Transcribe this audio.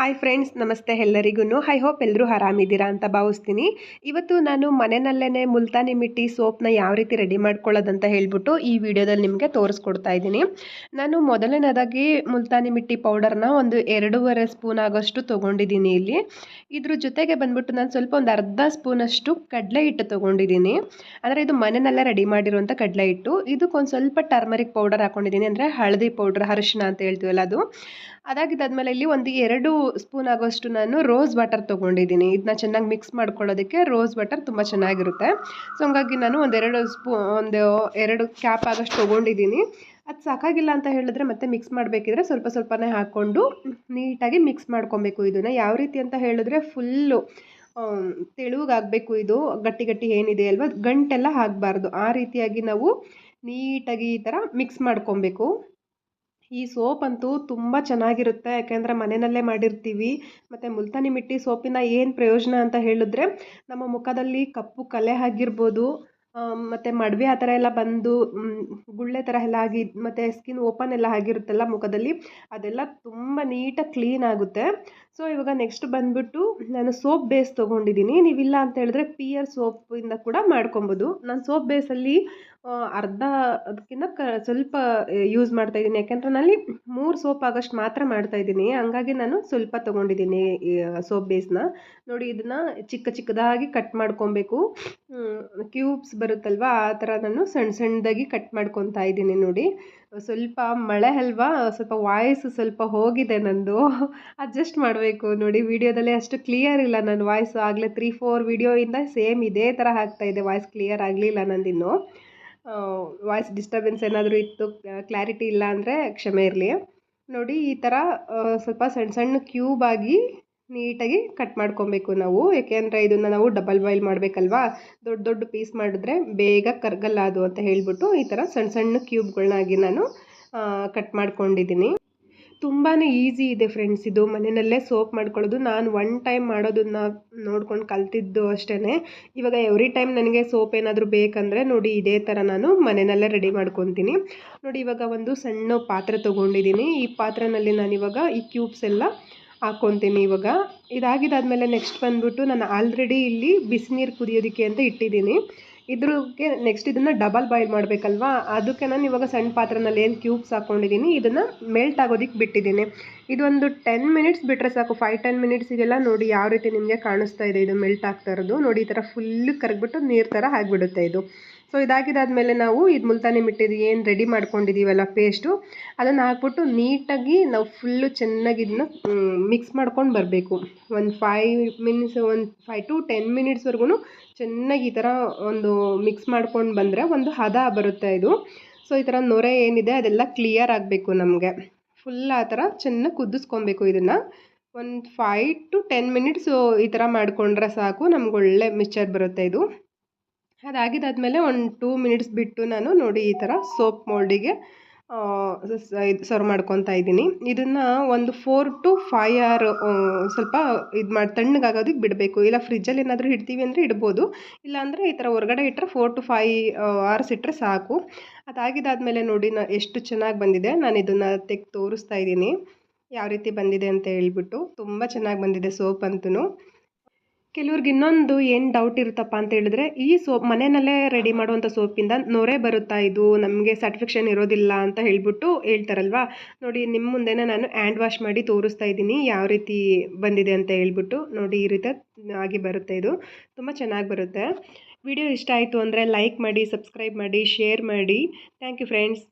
Hi friends, ನಮಸ್ತೆ ಎಲ್ಲರಿಗೂ. I hope ಎಲ್ಲರೂ ಆರಾಮಿದ್ದೀರಾ ಅಂತ ಭಾವಿಸ್ತೀನಿ. ಇವತ್ತು ನಾನು ಮನೆಯಲ್ಲೇ ಮುಲ್ತಾನಿ ಮಿಟ್ಟಿ ಸೋಪ್ನ ಯಾವ ರೀತಿ ರೆಡಿ ಮಾಡ್ಕೊಳ್ಳೋದಂತ ಹೇಳ್ಬಿಟ್ಟು ಈ ವಿಡಿಯೋದಲ್ಲಿ ನಿಮಗೆ ತೋರಿಸ್ಕೊಡ್ತಾ ಇದ್ದೀನಿ. ನಾನು ಮೊದಲನೇದಾಗಿ ಮುಲ್ತಾನಿ ಮಿಟ್ಟಿ ಪೌಡರ್ನ ಒಂದು 2.5 ಸ್ಪೂನ್ ಆಗೋಷ್ಟು ತೊಗೊಂಡಿದ್ದೀನಿ. ಇಲ್ಲಿ ಇದ್ರ ಜೊತೆಗೆ ಬಂದ್ಬಿಟ್ಟು ನಾನು ಸ್ವಲ್ಪ ಒಂದು ಅರ್ಧ ಸ್ಪೂನಷ್ಟು ಕಡಲೆ ಹಿಟ್ಟು ತೊಗೊಂಡಿದ್ದೀನಿ. ಅಂದರೆ ಇದು ಮನೆಯಲ್ಲೇ ರೆಡಿ ಮಾಡಿರುವಂಥ ಕಡಲೆ ಹಿಟ್ಟು. ಇದಕ್ಕೊಂದು ಸ್ವಲ್ಪ ಟರ್ಮರಿಕ್ ಪೌಡರ್ ಹಾಕ್ಕೊಂಡಿದ್ದೀನಿ, ಅಂದರೆ ಹಳದಿ ಪೌಡರ್, ಅರಿಶಿನ ಅಂತ ಹೇಳ್ತೀವಲ್ಲ ಅದು. ಅದಾಗಿದ್ದಾದಮೇಲೆ ಇಲ್ಲಿ ಒಂದು 2 ಸ್ಪೂನ್ ಆಗೋಷ್ಟು ನಾನು ರೋಸ್ ವಾಟರ್ ತೊಗೊಂಡಿದ್ದೀನಿ. ಇದನ್ನ ಚೆನ್ನಾಗಿ ಮಿಕ್ಸ್ ಮಾಡ್ಕೊಳ್ಳೋದಕ್ಕೆ ರೋಸ್ ವಾಟರ್ ತುಂಬ ಚೆನ್ನಾಗಿರುತ್ತೆ. ಸೊ ಹಂಗಾಗಿ ನಾನು ಒಂದು 2 ಕ್ಯಾಪ್ ಆಗೋಷ್ಟು ತೊಗೊಂಡಿದ್ದೀನಿ. ಅದು ಸಾಕಾಗಿಲ್ಲ ಅಂತ ಹೇಳಿದ್ರೆ ಮತ್ತೆ ಮಿಕ್ಸ್ ಮಾಡಬೇಕಿದ್ರೆ ಸ್ವಲ್ಪ ಸ್ವಲ್ಪನೇ ಹಾಕ್ಕೊಂಡು ನೀಟಾಗಿ ಮಿಕ್ಸ್ ಮಾಡ್ಕೊಬೇಕು. ಇದನ್ನು ಯಾವ ರೀತಿ ಅಂತ ಹೇಳಿದ್ರೆ ಫುಲ್ಲು ತೆಳುವಾಗಬೇಕು. ಇದು ಗಟ್ಟಿ ಗಟ್ಟಿ ಏನಿದೆ ಅಲ್ವಾ, ಗಂಟೆಲ್ಲ ಆಗಬಾರ್ದು. ಆ ರೀತಿಯಾಗಿ ನಾವು ನೀಟಾಗಿ ಈ ಥರ ಮಿಕ್ಸ್ ಮಾಡ್ಕೊಬೇಕು. ಈ ಸೋಪ್ ಅಂತೂ ತುಂಬ ಚೆನ್ನಾಗಿರುತ್ತೆ, ಯಾಕೆಂದರೆ ಮನೆಯಲ್ಲೇ ಮಾಡಿರ್ತೀವಿ. ಮತ್ತು ಮುಲ್ತಾನಿ ಮಿಟ್ಟಿ ಸೋಪಿನ ಏನು ಪ್ರಯೋಜನ ಅಂತ ಹೇಳಿದ್ರೆ, ನಮ್ಮ ಮುಖದಲ್ಲಿ ಕಪ್ಪು ಕಲೆ ಆಗಿರ್ಬೋದು, ಮತ್ತು ಮಡವೆ ಆ ಥರ ಎಲ್ಲ ಬಂದು ಗುಳ್ಳೆ ಥರ ಎಲ್ಲ ಆಗಿ ಮತ್ತು ಸ್ಕಿನ್ ಓಪನ್ ಎಲ್ಲ ಆಗಿರುತ್ತಲ್ಲ ಮುಖದಲ್ಲಿ, ಅದೆಲ್ಲ ತುಂಬ ನೀಟಾಗಿ ಕ್ಲೀನ್ ಆಗುತ್ತೆ. ಸೊ ಇವಾಗ ನೆಕ್ಸ್ಟ್ ಬಂದುಬಿಟ್ಟು ನಾನು ಸೋಪ್ ಬೇಸ್ ತೊಗೊಂಡಿದ್ದೀನಿ. ನೀವಿಲ್ಲ ಅಂತ ಹೇಳಿದ್ರೆ ಪಿಯರ್ ಸೋಪಿಂದ ಕೂಡ ಮಾಡ್ಕೊಬೋದು. ನಾನು ಸೋಪ್ ಬೇಸಲ್ಲಿ ಅರ್ಧ ಅದಕ್ಕಿಂತ ಸ್ವಲ್ಪ ಯೂಸ್ ಮಾಡ್ತಾಯಿದ್ದೀನಿ, ಯಾಕೆಂದರೆ ನಾನು 3 ಸೋಪ್ ಆಗೋಷ್ಟು ಮಾತ್ರ ಮಾಡ್ತಾಯಿದ್ದೀನಿ. ಹಂಗಾಗಿ ನಾನು ಸ್ವಲ್ಪ ತೊಗೊಂಡಿದ್ದೀನಿ ಈ ಸೋಪ್ ಬೇಸ್ನ. ನೋಡಿ, ಇದನ್ನು ಚಿಕ್ಕ ಚಿಕ್ಕದಾಗಿ ಕಟ್ ಮಾಡ್ಕೊಬೇಕು. ಕ್ಯೂಬ್ಸ್ ಬರುತ್ತಲ್ವ, ಆ ಥರ ನಾನು ಸಣ್ಣ ಸಣ್ಣದಾಗಿ ಕಟ್ ಮಾಡ್ಕೊತಾ ಇದ್ದೀನಿ. ನೋಡಿ, ಸ್ವಲ್ಪ ಮಳೆ ಅಲ್ವಾ, ಸ್ವಲ್ಪ ವಾಯ್ಸ್ ಸ್ವಲ್ಪ ಹೋಗಿದೆ ನಂದು, ಅಡ್ಜಸ್ಟ್ ಮಾಡಬೇಕು. ನೋಡಿ, ವಿಡಿಯೋದಲ್ಲಿ ಅಷ್ಟು ಕ್ಲಿಯರ್ ಇಲ್ಲ ನನ್ನ ವಾಯ್ಸು. ಆಗಲೇ 3-4 ವಿಡಿಯೋಯಿಂದ ಸೇಮ್ ಇದೇ ಥರ ಆಗ್ತಾಯಿದೆ, ವಾಯ್ಸ್ ಕ್ಲಿಯರ್ ಆಗಲಿಲ್ಲ ನಂದಿನ್ನು. ವಾಯ್ಸ್ ಡಿಸ್ಟರ್ಬೆನ್ಸ್ ಏನಾದರೂ ಇತ್ತು, ಕ್ಲಾರಿಟಿ ಇಲ್ಲ ಅಂದರೆ ಕ್ಷಮೆ ಇರಲಿ. ನೋಡಿ, ಈ ಥರ ಸ್ವಲ್ಪ ಸಣ್ಣ ಸಣ್ಣ ಕ್ಯೂಬ್ ಆಗಿ ನೀಟಾಗಿ ಕಟ್ ಮಾಡ್ಕೊಬೇಕು ನಾವು. ಏಕೆಂದರೆ ಇದನ್ನು ನಾವು ಡಬಲ್ ಬಾಯ್ಲ್ ಮಾಡಬೇಕಲ್ವಾ, ದೊಡ್ಡ ದೊಡ್ಡ ಪೀಸ್ ಮಾಡಿದ್ರೆ ಬೇಗ ಕರಗಲ್ಲ ಅದು ಅಂತ ಹೇಳಿಬಿಟ್ಟು ಈ ಥರ ಸಣ್ಣ ಸಣ್ಣ ಕ್ಯೂಬ್ಗಳನ್ನಾಗಿ ನಾನು ಕಟ್ ಮಾಡ್ಕೊಂಡಿದ್ದೀನಿ. ತುಂಬಾ ಈಸಿ ಇದೆ ಫ್ರೆಂಡ್ಸ್, ಇದು ಮನೆಯಲ್ಲೇ ಸೋಪ್ ಮಾಡ್ಕೊಳ್ಳೋದು. ನಾನು 1 ಟೈಮ್ ಮಾಡೋದನ್ನ ನೋಡ್ಕೊಂಡು ಕಲ್ತಿದ್ದು ಅಷ್ಟೇ. ಇವಾಗ ಎವ್ರಿ ಟೈಮ್ ನನಗೆ ಸೋಪ್ ಏನಾದರೂ ಬೇಕಂದರೆ ನೋಡಿ ಇದೇ ಥರ ನಾನು ಮನೆಯಲ್ಲೇ ರೆಡಿ ಮಾಡ್ಕೊತೀನಿ. ನೋಡಿ, ಇವಾಗ ಒಂದು ಸಣ್ಣ ಪಾತ್ರೆ ತೊಗೊಂಡಿದ್ದೀನಿ. ಈ ಪಾತ್ರೆಯಲ್ಲಿ ನಾನಿವಾಗ ಈ ಕ್ಯೂಬ್ಸ್ ಎಲ್ಲ ಹಾಕ್ಕೊತೀನಿ. ಇವಾಗ ಇದಾಗಿದ್ದಾದಮೇಲೆ ನೆಕ್ಸ್ಟ್ ಬಂದುಬಿಟ್ಟು ನಾನು ಆಲ್ರೆಡಿ ಇಲ್ಲಿ ಬಿಸಿನೀರು ಕುದಿಯೋದಕ್ಕೆ ಅಂತ ಇಟ್ಟಿದ್ದೀನಿ. ಇದ್ರಿಗೆ ನೆಕ್ಸ್ಟ್ ಇದನ್ನು ಡಬಲ್ ಬಾಯ್ಲ್ ಮಾಡಬೇಕಲ್ವಾ, ಅದಕ್ಕೆ ನಾನು ಇವಾಗ ಸಣ್ಣ ಪಾತ್ರೆನಲ್ಲಿ ಏನು ಕ್ಯೂಬ್ಸ್ ಹಾಕ್ಕೊಂಡಿದ್ದೀನಿ ಇದನ್ನು ಮೆಲ್ಟ್ ಆಗೋದಕ್ಕೆ ಬಿಟ್ಟಿದ್ದೀನಿ. ಇದೊಂದು 10 ಮಿನಿಟ್ಸ್ ಬಿಟ್ಟರೆ ಸಾಕು. 5-10 ಮಿನಿಟ್ಸಿಗೆಲ್ಲ ನೋಡಿ ಯಾವ ರೀತಿ ನಿಮಗೆ ಕಾಣಿಸ್ತಾ ಇದೆ ಇದು ಮೆಲ್ಟ್ ಆಗ್ತಾ ಇರೋದು. ನೋಡಿ, ಈ ಥರ ಫುಲ್ಲು ಕರಗ್ಬಿಟ್ಟು ನೀರು ಥರ ಆಗಿಬಿಡುತ್ತೆ ಇದು. ಸೊ ಇದಾಗಿದ್ದಾದಮೇಲೆ ನಾವು ಇದು ಮುಲ್ತಾನಿ ಮಿಟ್ಟಿದು ಏನು ರೆಡಿ ಮಾಡ್ಕೊಂಡಿದ್ದೀವಲ್ಲ ಪೇಸ್ಟು, ಅದನ್ನು ಹಾಕ್ಬಿಟ್ಟು ನೀಟಾಗಿ ನಾವು ಫುಲ್ಲು ಚೆನ್ನಾಗಿ ಇದನ್ನ ಮಿಕ್ಸ್ ಮಾಡ್ಕೊಂಡು ಬರಬೇಕು. ಒಂದು 5 to 10 ಮಿನಿಟ್ಸ್ವರೆಗೂ ಚೆನ್ನಾಗಿ ಈ ಥರ ಒಂದು ಮಿಕ್ಸ್ ಮಾಡ್ಕೊಂಡು ಬಂದರೆ ಒಂದು ಹದ ಬರುತ್ತೆ ಇದು. ಸೊ ಈ ಥರ ನೊರೆ ಏನಿದೆ ಅದೆಲ್ಲ ಕ್ಲಿಯರ್ ಆಗಬೇಕು ನಮಗೆ. ಫುಲ್ ಆ ಥರ ಚೆನ್ನಾಗಿ ಕುದಿಸ್ಕೊಬೇಕು. ಇದನ್ನು ಒಂದು 5 to 10 ಮಿನಿಟ್ಸು ಈ ಥರ ಮಾಡಿಕೊಂಡ್ರೆ ಸಾಕು, ನಮ್ಗೆ ಒಳ್ಳೆ ಮಿಕ್ಸ್ಚರ್ ಬರುತ್ತೆ ಇದು. ಅದಾಗಿದ್ದಾದಮೇಲೆ ಒಂದು 2 ಮಿನಿಟ್ಸ್ ಬಿಟ್ಟು ನಾನು ನೋಡಿ ಈ ಥರ ಸೋಪ್ ಮೋಲ್ಡಿಗೆ ಸರ್ವ್ ಮಾಡ್ಕೊತಾ ಇದ್ದೀನಿ. ಇದನ್ನು ಒಂದು 4 to 5 hour ಸ್ವಲ್ಪ ಇದು ಮಾಡಿ ತಣ್ಣಗಾಗೋದಕ್ಕೆ ಬಿಡಬೇಕು. ಇಲ್ಲ ಫ್ರಿಜ್ಜಲ್ಲಿ ಏನಾದರೂ ಇಡ್ತೀವಿ ಅಂದರೆ ಇಡ್ಬೋದು, ಇಲ್ಲಾಂದರೆ ಈ ಥರ ಹೊರಗಡೆ ಇಟ್ಟರೆ 4 to 5 hours ಇಟ್ಟರೆ ಸಾಕು. ಅದಾಗಿದ್ದಾದಮೇಲೆ ನೋಡಿ ಎಷ್ಟು ಚೆನ್ನಾಗಿ ಬಂದಿದೆ. ನಾನು ಇದನ್ನು ತೆಗೆದು ತೋರಿಸ್ತಾ ಇದ್ದೀನಿ ಯಾವ ರೀತಿ ಬಂದಿದೆ ಅಂತ ಹೇಳ್ಬಿಟ್ಟು. ತುಂಬ ಚೆನ್ನಾಗಿ ಬಂದಿದೆ ಸೋಪ್ ಅಂತೂ. ಕೆಲವ್ರಿಗೆ ಇನ್ನೊಂದು ಏನು ಡೌಟ್ ಇರುತ್ತಪ್ಪ ಅಂತ ಹೇಳಿದ್ರೆ, ಈ ಸೋಪ್ ಮನೆಯಲ್ಲೇ ರೆಡಿ ಮಾಡುವಂಥ ಸೋಪಿಂದ ನೊರೆ ಬರುತ್ತಾ, ಇದು ನಮಗೆ ಸರ್ಟಿಫಿಕೇಷನ್ ಇರೋದಿಲ್ಲ ಅಂತ ಹೇಳ್ಬಿಟ್ಟು ಹೇಳ್ತಾರಲ್ವ. ನೋಡಿ, ನಿಮ್ಮ ಮುಂದೆನೇ ನಾನು ಹ್ಯಾಂಡ್ ವಾಶ್ ಮಾಡಿ ತೋರಿಸ್ತಾ ಇದ್ದೀನಿ ಯಾವ ರೀತಿ ಬಂದಿದೆ ಅಂತ ಹೇಳ್ಬಿಟ್ಟು. ನೋಡಿ, ಈ ರೀತಿ ಆಗಿ ಬರುತ್ತೆ. ಇದು ತುಂಬ ಚೆನ್ನಾಗಿ ಬರುತ್ತೆ. ವಿಡಿಯೋ ಇಷ್ಟ ಆಯಿತು ಅಂದರೆ ಲೈಕ್ ಮಾಡಿ, ಸಬ್ಸ್ಕ್ರೈಬ್ ಮಾಡಿ, ಶೇರ್ ಮಾಡಿ. Thank you friends.